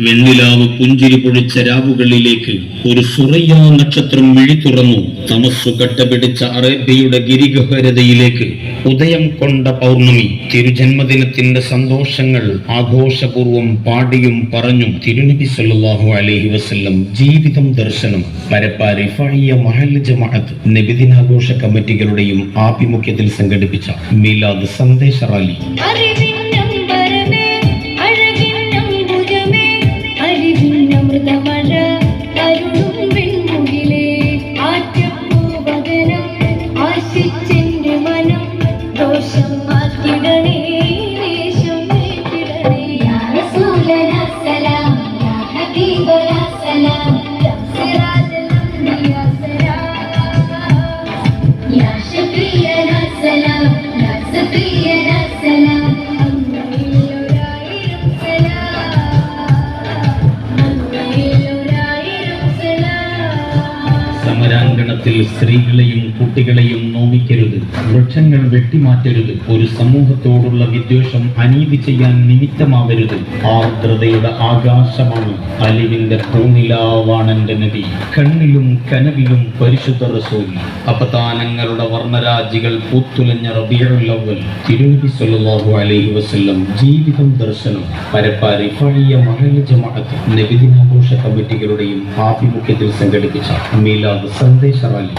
വെണ്ണിലാവ് പുഞ്ചിരി പൊഴിച്ച രാവുകളിലേക്ക് ഒരു സുറയ്യാ നക്ഷത്രം മിഴി തുറന്നു. തമസ്സു കട്ടപിടിച്ച അറേബ്യയുടെ ഗിരിഗഹരതയിലേക്ക് ഉദയം കൊണ്ട പൗർണമി. തിരുജന്മദിനത്തിന്റെ സന്തോഷങ്ങൾ ആഘോഷപൂർവം പാടിയും പറഞ്ഞു തിരുനബി സല്ലല്ലാഹു അലൈഹി വസല്ലം ജീവിതം ദർശനം. പരപ്പാർ റിഫാഇയ്യ മഹല്ല് ജമാഅത്ത് നബിദിനാഘോഷ കമ്മിറ്റികളുടെയും ആഭിമുഖ്യത്തിൽ സംഘടിപ്പിച്ച മീലാദ് സന്ദേശ റാലി. സമരാങ്കണത്തിൽ സ്ത്രീകളെയും കുട്ടികളെയും നോവിക്കരുത്, വൃക്ഷങ്ങൾ വെട്ടിമാറ്റരുത്, ഒരു സമൂഹത്തോടുള്ള വിദ്വേഷം അനീതി ചെയ്യാൻ നിമിത്തമാവരുത്. ആർദ്രതയുടെ ആകാശമാണ്, അലിവിന്റെ പൂനിലാവാണെന്റെ നബി, കണ്ണിലും കനവിലും പരിശുദ്ധ റസൂൽ. അപദാനങ്ങളുടെ വർണ്ണരാജികൾ പൂത്തുലഞ്ഞ റബീഉൽ അവ്വൽ. തിരുനബി സല്ലല്ലാഹു അലൈഹി വസല്ലം ജീവിതം ദർശനം. പരപ്പാർ റിഫാഇയ്യ മഹല്ല് ജമാഅത്ത് നബിദിനാഘോഷ കമ്മിറ്റികളുടെയും ആഭിമുഖ്യത്തിൽ സംഘടിപ്പിച്ച മീലാദ് സന്ദേശ റാലി.